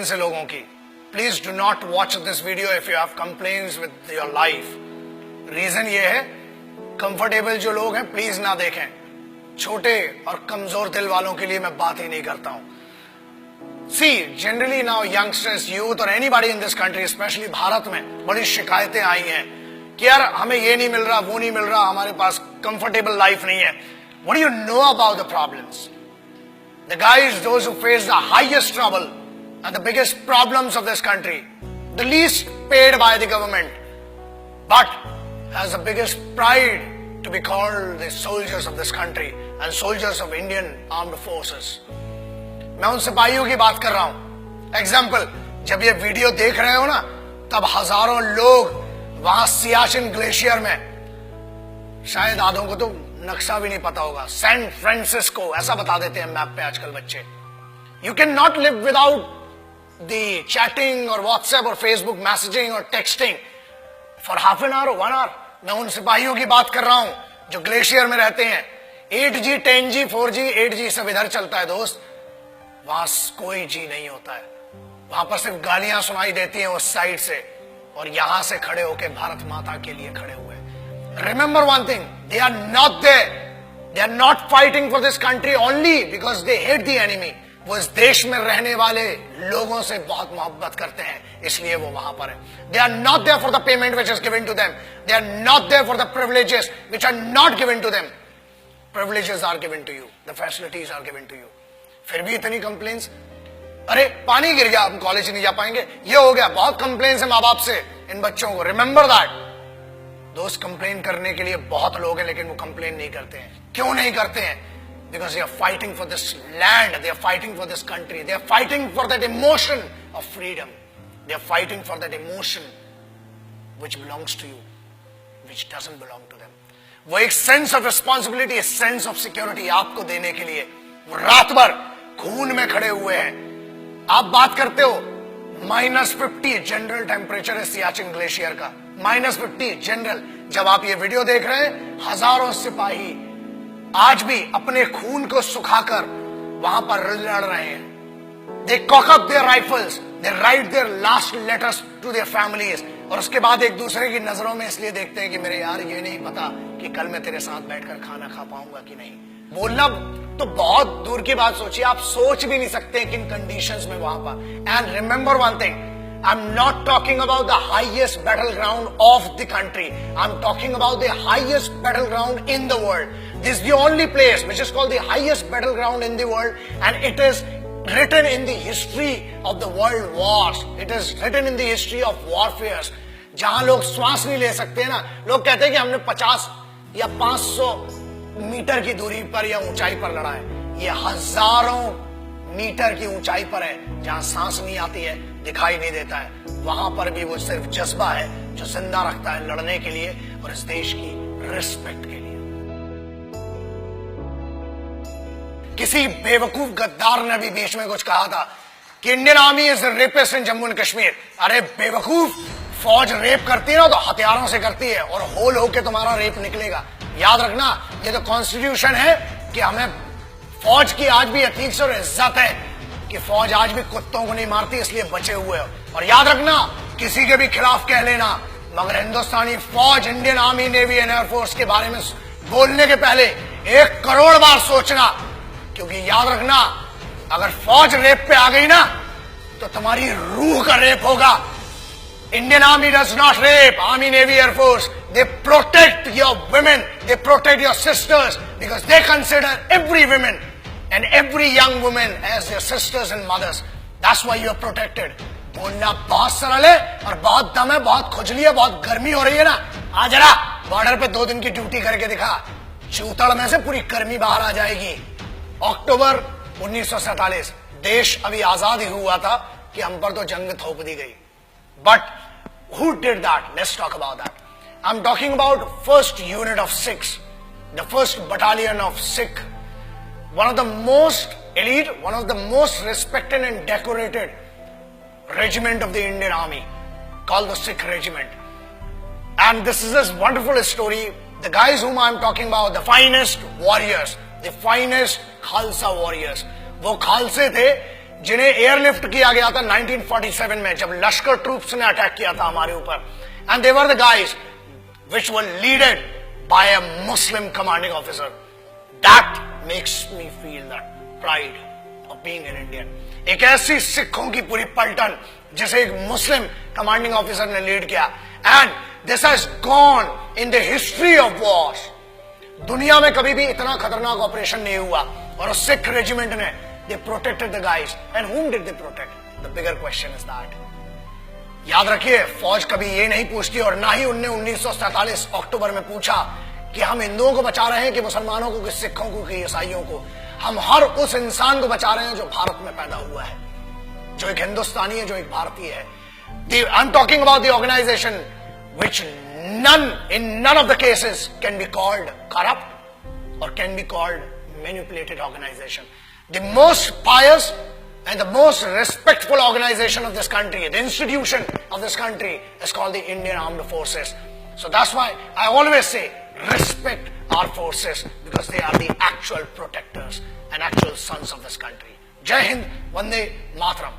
Complains है लोगों की, please do not watch this video if you have complains with your life. Reason ये है, कंफर्टेबल जो लोग हैं प्लीज ना देखें। छोटे और कमजोर दिल वालों के लिए मैं बात ही नहीं करता हूं। See generally now youngsters, youth और anybody in this country, specially Bharat में बड़ी शिकायतें आई हैं कि यार हमें ये नहीं मिल रहा, वो नहीं मिल रहा, हमारे पास कंफर्टेबल लाइफ नहीं है। What do you know about the problems? The guys, those who face the highest trouble and the biggest problems of this country, the least paid by the government, but has the biggest pride to be called the soldiers of this country and soldiers of Indian Armed Forces. मैं उन सिपाहियों की बात कर रहा हूं। Example, जब ये वीडियो देख रहे हो ना, तब हजारों लोग वहां सियाचिन ग्लेशियर में, शायद आधों को तो नक्शा भी नहीं पता होगा, सैन फ्रांसिस्को ऐसा बता देते हैं मैप पे आजकल बच्चे। You can not live without the chatting और व्हाट्सएप और फेसबुक मैसेजिंग और texting for half an hour और 1 आवर। मैं उन सिपाहियों की बात कर रहा हूं जो ग्लेशियर में रहते हैं। 8G 10G 4G 8G सब इधर चलता है दोस्त, वहां कोई जी नहीं होता है। वहां पर सिर्फ गालियां सुनाई देती हैं उस साइड से, और यहां से खड़े होकर भारत माता के लिए खड़े हुए। Remember one thing, they are not there. They are not fighting for this country only because they hate the enemy. वो इस देश में रहने वाले लोगों से बहुत मोहब्बत करते हैं, इसलिए वो वहां पर है। They are not there for the payment which is given to them. They are not there for the privileges which are not given to them. Privileges are given to you. The facilities are given to you. फिर भी इतनी complains, अरे पानी गिर गया, हम college नहीं जा पाएंगे, ये हो गया। बहुत कंप्लेन्स है माँ बाप से इन बच्चों को। Remember that. दोस्त, कंप्लेन करने के लिए बहुत लोग हैं, लेकिन वो कंप्लेन नहीं करते हैं। क्यों नहीं करते हैं? Because they are fighting for this land, they are fighting for this country, they are fighting for that emotion of freedom, they are fighting for that emotion which belongs to you, which doesn't belong to them. वो एक sense of responsibility, sense of security आपको देने के लिए वो रात भर खून में खड़े हुए हैं। आप बात करते हो -50 जनरल टेम्परेचर है सियाचिन ग्लेशियर का, -50 जनरल। जब आप ये वीडियो देख रहे हैं, हजारों सिपाही आज भी अपने खून को सुखाकर वहां पर लड़ रहे हैं। They cock up their rifles, they write their last letters to their families, और उसके बाद एक दूसरे की नजरों में इसलिए देखते हैं कि मेरे यार ये नहीं पता कि कल मैं तेरे साथ बैठकर खाना खा पाऊंगा कि नहीं। बोलना तो बहुत दूर की बात सोचिए, आप सोच भी नहीं सकते किन कंडीशंस में वहां पर। And remember one thing, I'm not talking about the highest battleground of the country. I'm talking about the highest battleground in the world. This is the only place which is called the highest battleground in the world, and it is written in the history of the world wars. It is written in the history of warfares. जहां लोग श्वास नहीं ले सकते ना, लोग कहते हैं कि हमने 50 या 500 मीटर की दूरी पर या ऊंचाई पर लड़ा है। ये हजारों मीटर की ऊंचाई पर है, जहां सांस नहीं आती है, दिखाई नहीं देता है। वहां पर भी वो सिर्फ जज्बा है जो जिंदा रखता है लड़ने के लिए और इस देश की रिस्पेक्ट के लिए। किसी बेवकूफ गद्दार ने भी बीच में कुछ कहा था कि Indian army is rapist in Jammu and Kashmir. अरे बेवकूफ, फौज रेप करती है ना तो हथियारों से करती है, और होल होके तुम्हारा रेप निकलेगा। याद रखना, ये तो कॉन्स्टिट्यूशन है कि हमें फौज की आज भी अतीक और इज्जत है कि फौज आज भी कुत्तों को नहीं मारती, इसलिए बचे हुए हो। और याद रखना, किसी के भी खिलाफ कह लेना, मगर हिंदुस्तानी फौज, Indian army, navy and air force के बारे में बोलने के पहले 1 करोड़ बार सोचना, क्योंकि याद रखना, अगर फौज रेप पे आ गई ना तो तुम्हारी रूह का रेप होगा। Indian Army does not rape. Army, Navy, Air Force, they protect your women, they protect your sisters, because they consider every woman and every young woman as their sisters and mothers. That's why you are protected. बोलना बहुत सरल है और बहुत दम है, बहुत खुजली है, बहुत गर्मी हो रही है ना, आ जरा बॉर्डर पे 2 दिन की ड्यूटी करके दिखा, चूतड़ में से पूरी गर्मी बाहर आ जाएगी। अक्टूबर 1947 देश अभी आजाद ही हुआ था कि हम पर तो जंग थोप दी गई। But who did that? Let's talk about that. I'm talking about first unit of Sikhs, the first battalion of Sikh, one of the most elite, one of the most respected and decorated regiment of the Indian Army, called the Sikh Regiment. And this is this wonderful story. The guys whom I'm talking about, the finest warriors, the finest Khalsa warriors. वो खालसे थे जिन्हें airlift किया गया था 1947 में, जब लश्कर troops ने attack किया था हमारे ऊपर, and they were the guys which were leaded by a Muslim commanding officer. That makes me feel that pride of being an Indian. एक ऐसी सिखों की पूरी पलटन जिसे एक मुस्लिम कमांडिंग ऑफिसर ने लीड किया, and this has gone in the history of wars. दुनिया में कभी भी इतना खतरनाक ऑपरेशन नहीं हुआ, और उस सिख रेजिमेंट ने they protected the guys. And whom did they protect? The bigger question is that. याद रखिए, फौज कभी ये नहीं पूछती, और ना ही उनने 1947 अक्टूबर में पूछा कि हम हिंदुओं को बचा रहे हैं कि मुसलमानों को, कि सिखों को, कि ईसाइयों को. हम हर उस इंसान को बचा रहे हैं जो भारत में पैदा हुआ है, जो एक हिंदुस्तानी है, जो एक भारतीय है. I am talking about the organisation which in none of the cases can be called corrupt or can be called manipulated organization. The most pious and the most respectful organization of this country, the institution of this country, is called the Indian Armed Forces. So that's why I always say respect our forces, because they are the actual protectors and actual sons of this country. Jai Hind, Vande Mataram.